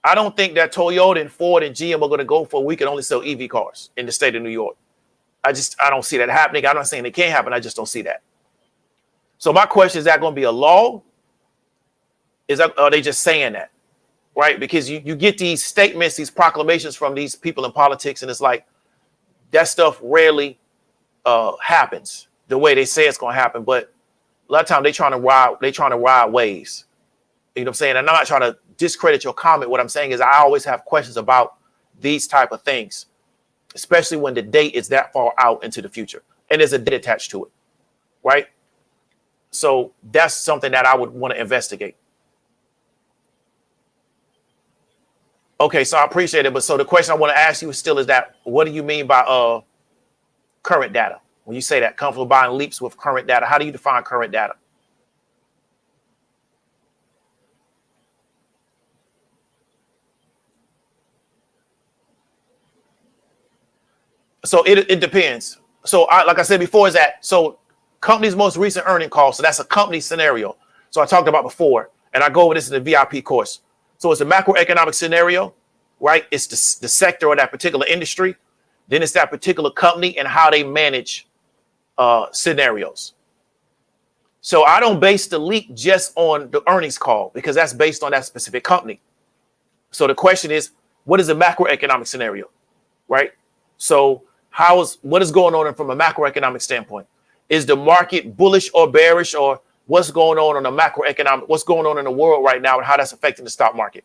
I don't think that Toyota and Ford and GM are going to go for, we can only sell EV cars in the state of New York. I don't see that happening. I'm not saying it can't happen. I just don't see that. So my question, is that going to be a law? Are they just saying that? Right? Because you get these statements, these proclamations from these people in politics, and it's like that stuff rarely happens the way they say it's going to happen. But a lot of times they trying to ride waves. You know what I'm saying? And I'm not trying to discredit your comment. What I'm saying is I always have questions about these type of things, especially when the date is that far out into the future and there's a date attached to it. Right? So that's something that I would want to investigate. Okay, so I appreciate it. But so the question I want to ask you still is that, what do you mean by current data? When you say that, comfortable buying leaps with current data, how do you define current data? So it depends. So like I said before, is that, so company's most recent earning call. So that's a company scenario. So I talked about before, and I go over this in the VIP course. So it's a macroeconomic scenario, right? It's the sector or that particular industry. Then it's that particular company and how they manage scenarios. So I don't base the leak just on the earnings call because that's based on that specific company. So the question is, what is the macroeconomic scenario, right? So what is going on from a macroeconomic standpoint? Is the market bullish or bearish, or what's going on a macroeconomic, what's going on in the world right now and how that's affecting the stock market?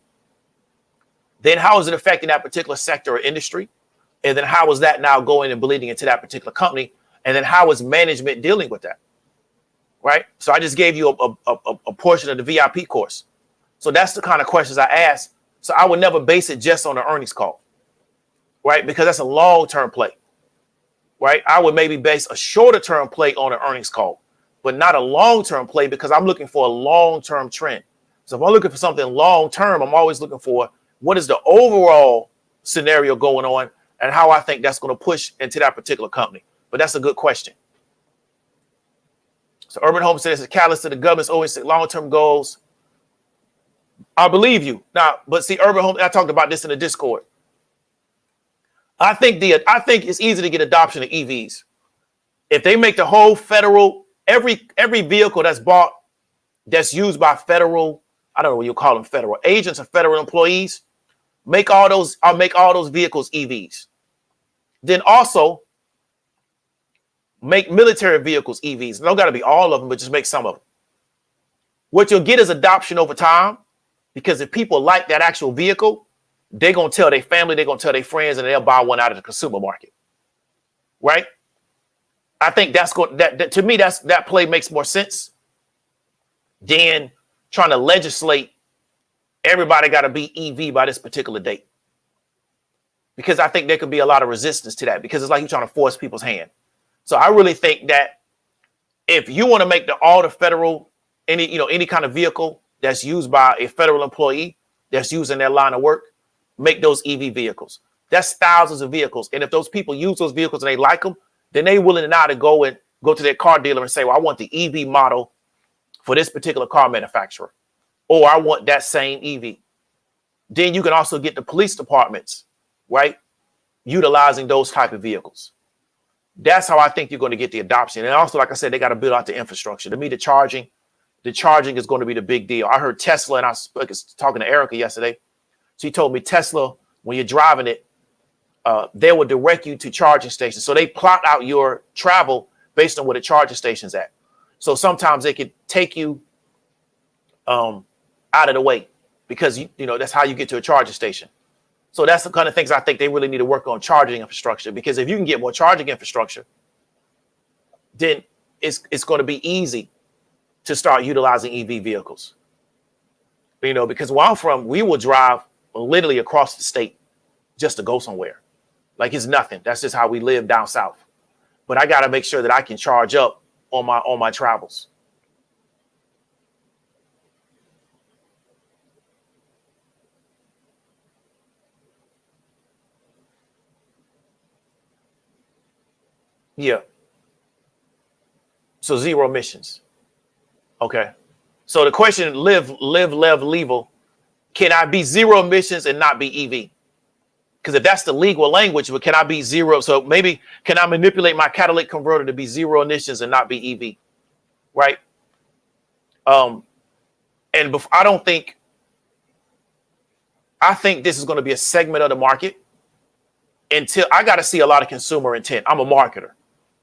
Then how is it affecting that particular sector or industry? And then how is that now going and bleeding into that particular company? And then how is management dealing with that? Right? So I just gave you a portion of the VIP course. So that's the kind of questions I ask. So I would never base it just on the earnings call, right? Because that's a long-term play, right? I would maybe base a shorter-term play on an earnings call, but not a long-term play because I'm looking for a long-term trend. So if I'm looking for something long-term, I'm always looking for what is the overall scenario going on and how I think that's going to push into that particular company. But that's a good question. So Urban Home says it's a catalyst to the government's always long-term goals. I believe you. Now, but see, Urban Home, I talked about this in the Discord. I think it's easy to get adoption of EVs. If they make the whole federal, every vehicle that's bought, that's used by federal, I don't know what you call them, federal agents or federal employees, make all those vehicles EVs. Then also make military vehicles EVs. Don't got to be all of them, but just make some of them. What you'll get is adoption over time, because if people like that actual vehicle, they're going to tell their family, they're going to tell their friends, and they'll buy one out of the consumer market. Right? I think that's going that to me, that play makes more sense than trying to legislate everybody got to be EV by this particular date. Because I think there could be a lot of resistance to that, because it's like you're trying to force people's hand. So I really think that if you want to make all the federal, any kind of vehicle that's used by a federal employee that's using their line of work, make those EV vehicles. That's thousands of vehicles. And if those people use those vehicles and they like them, then they're willing now to go to their car dealer and say, well, I want the EV model for this particular car manufacturer, or I want that same EV. Then you can also get the police departments, right, utilizing those type of vehicles. That's how I think you're going to get the adoption. And also, like I said, they got to build out the infrastructure. To me, the charging is going to be the big deal. I heard Tesla, and I was talking to Erica yesterday. She told me Tesla, when you're driving it, they will direct you to charging stations. So they plot out your travel based on where the charging station's at. So sometimes they could take you out of the way because that's how you get to a charging station. So that's the kind of things I think they really need to work on, charging infrastructure, because if you can get more charging infrastructure, then it's going to be easy to start utilizing EV vehicles. Because where I'm from, we will drive literally across the state just to go somewhere. Like it's nothing. That's just how we live down south. But I got to make sure that I can charge up on my travels. Yeah. So zero emissions. Okay. So the question, live, level, can I be zero emissions and not be EV? Because if that's the legal language, but can I be zero? So maybe can I manipulate my catalytic converter to be zero emissions and not be EV? Right. And I think this is going to be a segment of the market until I got to see a lot of consumer intent. I'm a marketer.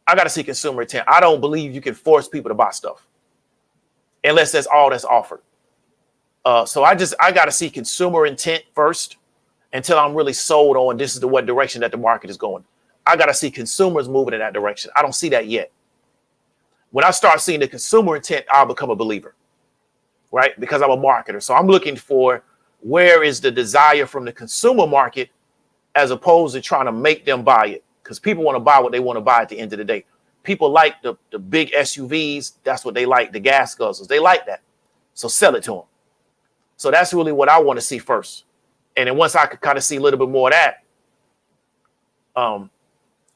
I got to see consumer intent. I don't believe you can force people to buy stuff unless that's all that's offered. So I got to see consumer intent first until I'm really sold on this is what direction that the market is going. I got to see consumers moving in that direction. I don't see that yet. When I start seeing the consumer intent, I'll become a believer, right? Because I'm a marketer. So I'm looking for where is the desire from the consumer market as opposed to trying to make them buy it. Because people want to buy what they want to buy at the end of the day. People like the big SUVs. That's what they like, the gas guzzlers. They like that. So sell it to them. So that's really what I want to see first. And then once I could kind of see a little bit more of that,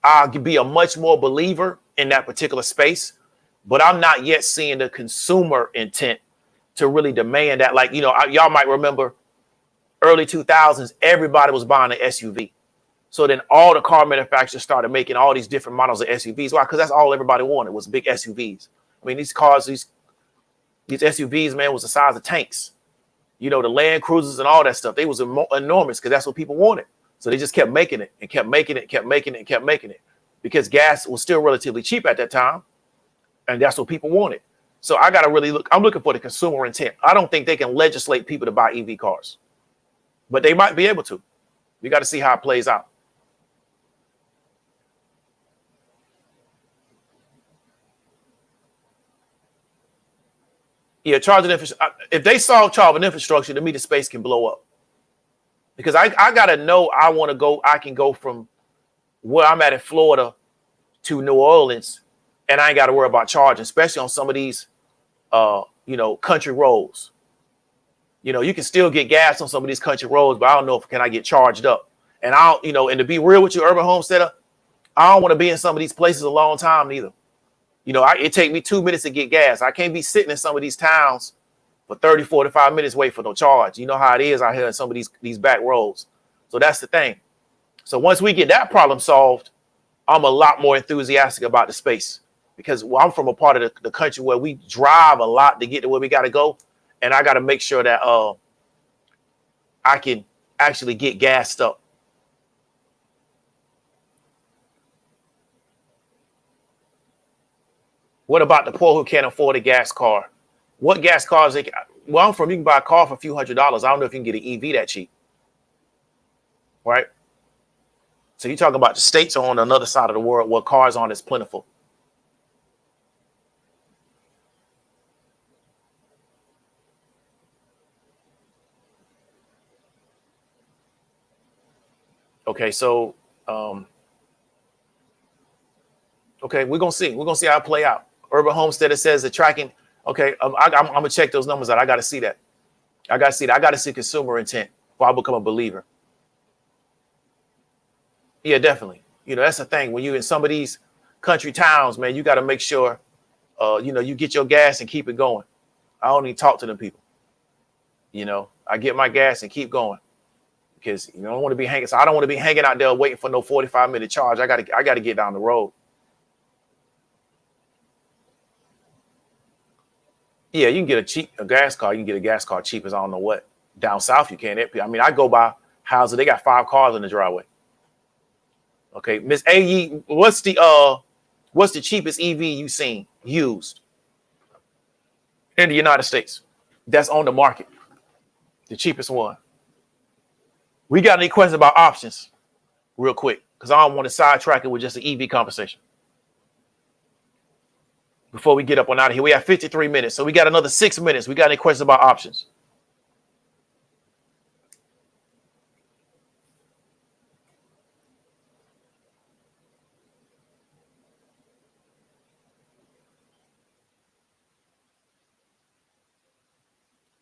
I'll be a much more believer in that particular space. But I'm not yet seeing the consumer intent to really demand that. Like, y'all might remember early 2000s, everybody was buying an SUV. So then all the car manufacturers started making all these different models of SUVs. Why? Because that's all everybody wanted was big SUVs. I mean, these cars, these SUVs, man, was the size of tanks. You know, the Land Cruisers and all that stuff. They was enormous because that's what people wanted. So they just kept making it and kept making it, kept making it, and kept making it because gas was still relatively cheap at that time. And that's what people wanted. So I got to really look. I'm looking for the consumer intent. I don't think they can legislate people to buy EV cars, but they might be able to. We got to see how it plays out. Yeah, charging infrastructure. If they solve charging infrastructure, to me, the space can blow up. Because I got to know I want to go. I can go from where I'm at in Florida to New Orleans, and I ain't got to worry about charging, especially on some of these, country roads. You know, you can still get gas on some of these country roads, but I don't know if can I get charged up. And and to be real with you, urban homesteader, I don't want to be in some of these places a long time either. You know, it take me 2 minutes to get gas. I can't be sitting in some of these towns for 30, 45 minutes wait for no charge. You know how it is out here in some of these back roads. So that's the thing. So once we get that problem solved, I'm a lot more enthusiastic about the space because I'm from a part of the country where we drive a lot to get to where we got to go. And I got to make sure that I can actually get gassed up. What about the poor who can't afford a gas car? What gas cars? Where I'm from, you can buy a car for a few $100s. I don't know if you can get an EV that cheap. Right? So you're talking about the states are on another side of the world where cars aren't as plentiful. Okay, so okay, we're gonna see. We're gonna see how it play out. Urban Homesteader says the tracking. Okay, I'm gonna check those numbers out. I gotta see that. I gotta see that. I gotta see consumer intent before I become a believer. Yeah, definitely. You know, that's the thing. When you're in some of these country towns, man, you got to make sure, you get your gas and keep it going. I don't even talk to them people. You know, I get my gas and keep going because you don't want to be hanging. So I don't want to be hanging out there waiting for no 45-minute charge. I gotta get down the road. Yeah, you can get a gas car. You can get a gas car cheap as I don't know what. Down south, you can't. I mean, I go by houses. They got 5 cars in the driveway. Okay, Miss AE, what's the cheapest EV you seen used in the United States that's on the market? The cheapest one. We got any questions about options real quick? Because I don't want to sidetrack it with just an EV conversation. Before we get up on out of here, we have 53 minutes. So we got another 6 minutes. We got any questions about options?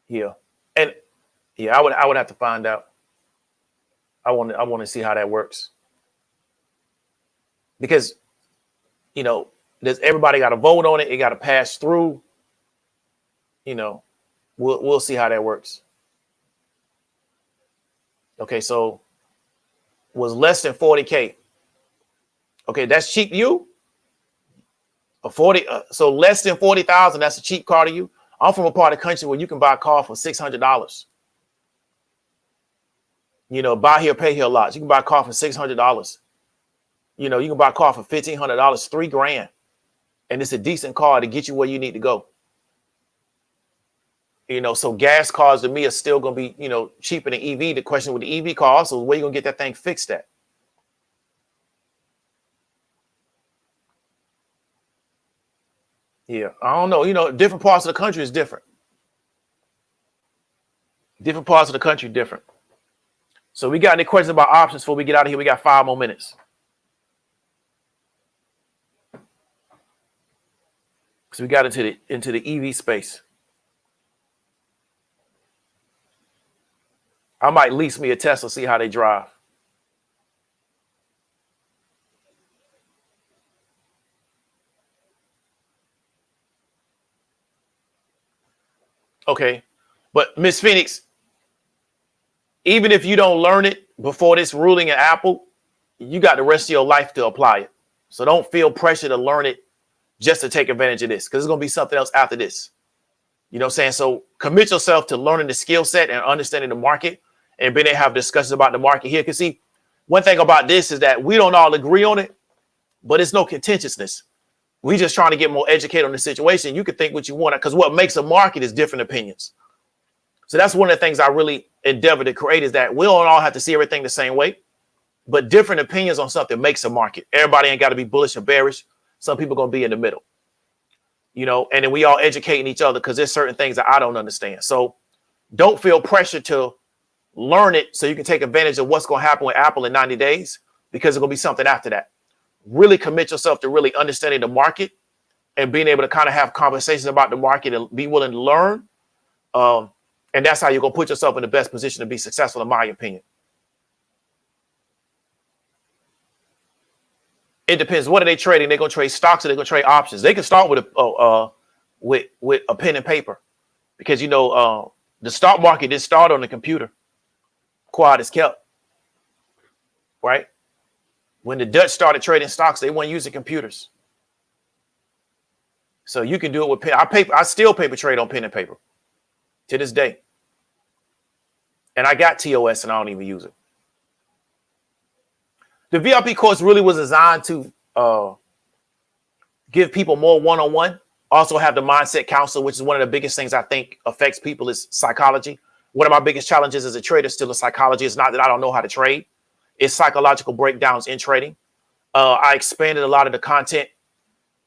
Yeah. And yeah, I would have to find out. I want to see how that works. Because, there's everybody got to vote on it. It got to pass through. We'll see how that works. Okay, so was less than 40K. Okay, that's cheap to you? So less than 40,000, that's a cheap car to you? I'm from a part of the country where you can buy a car for $600. Buy here, pay here lots. You can buy a car for $600. You can buy a car for $1,500, $3,000. And it's a decent car to get you where you need to go. So gas cars to me are still going to be, cheaper than EV. The question with the EV car also is where you going to get that thing fixed at? Yeah, I don't know. Different parts of the country is different. Different parts of the country different. So we got any questions about options before we get out of here? We got 5 more minutes. So we got into the EV space. I might lease me a Tesla, see how they drive. Okay. But Miss Phoenix, Even if you don't learn it before this ruling in Apple, you got the rest of your life to apply it. So don't feel pressure to learn it just to take advantage of this, because there's going to be something else after this. You know what I'm saying? So commit yourself to learning the skill set and understanding the market, and being able to have discussions about the market here. Because see, one thing about this is that we don't all agree on it, but it's no contentiousness. We just trying to get more educated on the situation. You can think what you want, because what makes a market is different opinions. So that's one of the things I really endeavor to create, is that we don't all have to see everything the same way, but different opinions on something makes a market. Everybody ain't got to be bullish or bearish. Some people going to be in the middle, you know, and then we all educating each other, because there's certain things that I don't understand. So don't feel pressure to learn it so you can take advantage of what's going to happen with Apple in 90 days, because there's going to be something after that. Really commit yourself to really understanding the market and being able to kind of have conversations about the market and be willing to learn. And that's how you're going to put yourself in the best position to be successful, in my opinion. It depends. What are they trading? They're going to trade stocks, or they're going to trade options. They can start with a pen and paper, because, you know, the stock market didn't start on the computer. Quiet as kept, right? When the Dutch started trading stocks, they weren't using computers. So you can do it with pen. I still paper trade on pen and paper to this day. And I got TOS and I don't even use it. The VIP course really was designed to give people more one-on-one. Also have the mindset counselor, which is one of the biggest things I think affects people, is psychology. One of my biggest challenges as a trader still is psychology. It's not that I don't know how to trade. It's psychological breakdowns in trading. I expanded a lot of the content.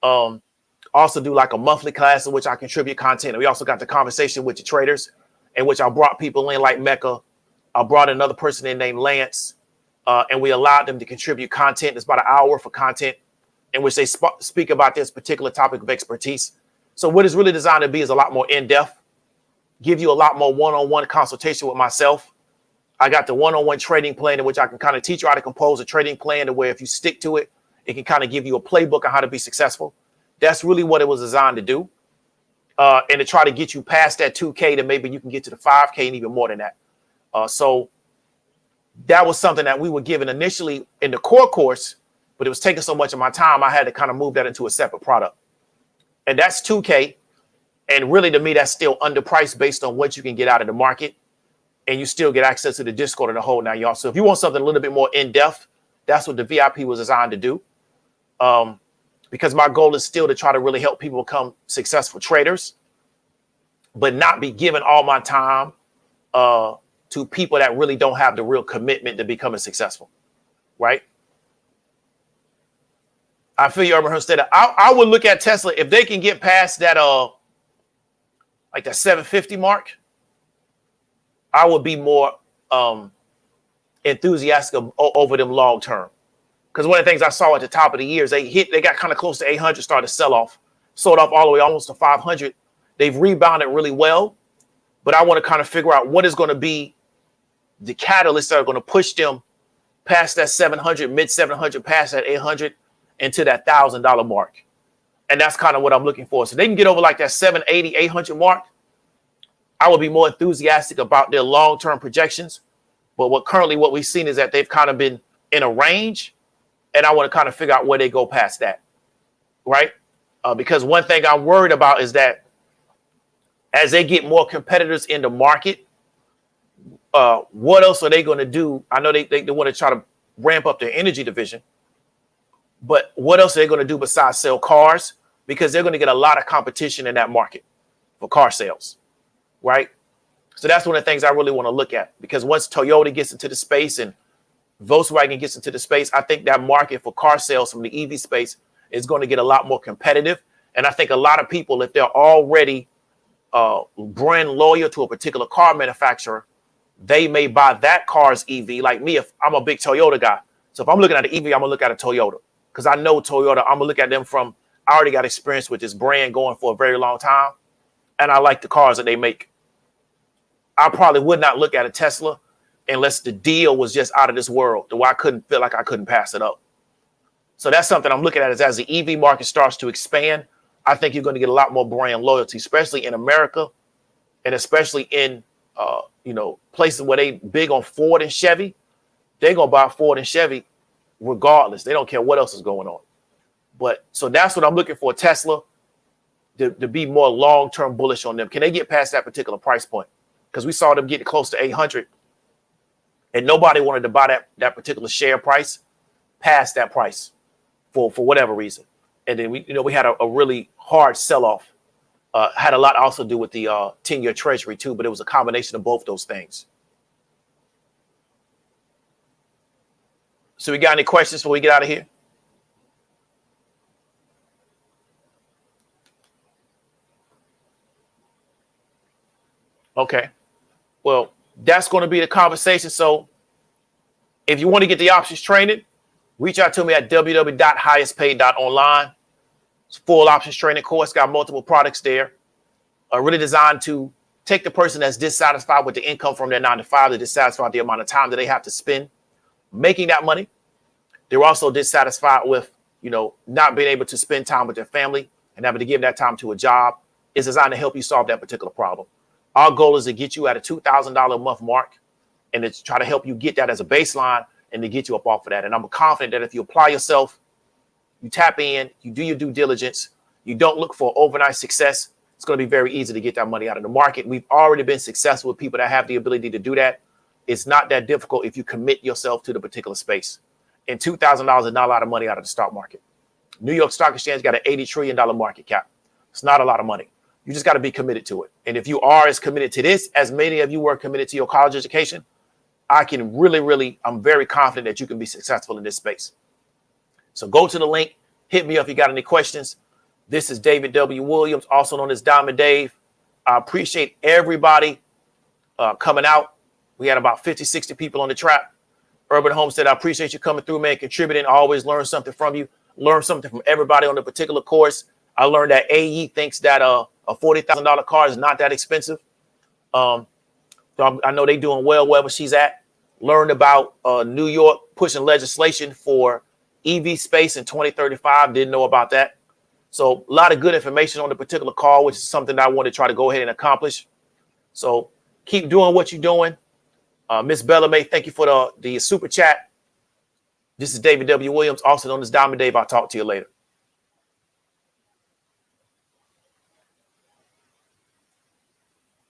Also do like a monthly class in which I contribute content. And we also got the conversation with the traders, in which I brought people in like Mecca. I brought another person in named Lance, and we allowed them to contribute content. It's about an hour for content in which they speak about this particular topic of expertise. So what it's really designed to be is a lot more in-depth, give you a lot more one-on-one consultation with myself. I got the one-on-one trading plan in which I can kind of teach you how to compose a trading plan to where if you stick to it, it can kind of give you a playbook on how to be successful. That's really what it was designed to do. And to try to get you past that 2K, to maybe you can get to the 5K and even more than that. So that was something that we were given initially in the core course, but it was taking so much of my time, I had to kind of move that into a separate product. And that's 2K. And really, to me, that's still underpriced based on what you can get out of the market. And you still get access to the Discord and the whole 9 yards. So if you want something a little bit more in-depth, that's what the VIP was designed to do. Because my goal is still to try to really help people become successful traders, but not be giving all my time to people that really don't have the real commitment to becoming successful, right? I feel you, Urban Herstead. I would look at Tesla if they can get past that like that 750 mark. I would be more enthusiastic over them long term. Because one of the things I saw at the top of the year is they got kind of close to 800, started to sell off, sold off all the way almost to 500. They've rebounded really well, but I want to kind of figure out what is going to be the catalysts that are going to push them past that 700, mid 700, past that 800, into that $1,000 mark. And that's kind of what I'm looking for. So they can get over like that 780, 800 mark. I would be more enthusiastic about their long-term projections. But what we've seen is that they've kind of been in a range. And I want to kind of figure out where they go past that, right? Because one thing I'm worried about is that as they get more competitors in the market, what else are they going to do? I know they want to try to ramp up their energy division, but what else are they going to do besides sell cars? Because they're going to get a lot of competition in that market for car sales, right? So that's one of the things I really want to look at, because once Toyota gets into the space and Volkswagen gets into the space, I think that market for car sales from the EV space is going to get a lot more competitive. And I think a lot of people, if they're already brand loyal to a particular car manufacturer, they may buy that car's EV. Like me, if I'm a big Toyota guy. So if I'm looking at an EV, I'm going to look at a Toyota, because I know Toyota. I'm going to look at them from, I already got experience with this brand going for a very long time. And I like the cars that they make. I probably would not look at a Tesla unless the deal was just out of this world, the way I couldn't feel like I couldn't pass it up. So that's something I'm looking at, is as the EV market starts to expand, I think you're going to get a lot more brand loyalty, especially in America and especially in places where they big on Ford and Chevy, they're going to buy Ford and Chevy regardless. They don't care what else is going on. But so that's what I'm looking for, Tesla, to be more long-term bullish on them. Can they get past that particular price point? Because we saw them get close to 800 and nobody wanted to buy that particular share price past that price for whatever reason. And then we had a really hard sell-off. Had a lot also to do with the 10-year treasury too, but it was a combination of both those things. So we got any questions before we get out of here? Okay. Well, that's going to be the conversation. So if you want to get the options training, reach out to me at www.highestpaid.online. It's a full options training course. Got multiple products there. Really designed to take the person that's dissatisfied with the income from their 9 to 5, they're dissatisfied with the amount of time that they have to spend making that money. They're also dissatisfied with, not being able to spend time with their family and having to give that time to a job. It's designed to help you solve that particular problem. Our goal is to get you at a $2,000 a month mark and to try to help you get that as a baseline and to get you up off of that. And I'm confident that if you apply yourself, you tap in, you do your due diligence, you don't look for overnight success, it's going to be very easy to get that money out of the market. We've already been successful with people that have the ability to do that. It's not that difficult if you commit yourself to the particular space. And $2,000 is not a lot of money out of the stock market. New York Stock Exchange got an $80 trillion market cap. It's not a lot of money. You just got to be committed to it. And if you are as committed to this as many of you were committed to your college education, I'm very confident that you can be successful in this space. So go to the link, hit me up if you got any questions. This is David W. Williams, also known as Diamond Dave. I appreciate everybody coming out. We had about 50, 60 people on the trap. Urban Homestead, I appreciate you coming through, man, contributing. I always learn something from you. Learn something from everybody on the particular course. I learned that AE thinks that a $40,000 car is not that expensive. So I know they're doing well wherever she's at. Learned about New York pushing legislation for EV space in 2035. Didn't know about that. So a lot of good information on the particular call, which is something that I want to try to go ahead and accomplish. So keep doing what you're doing. Miss Bellamy, thank you for the super chat. This is David W. Williams, also known as Diamond Dave. I'll talk to you later.